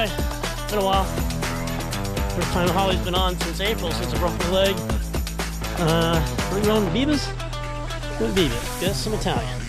Hi. Been a while. First time Holly's been on since April, since I broke my leg. What are we going to Bibas? Go to Bibas. Get some Italian.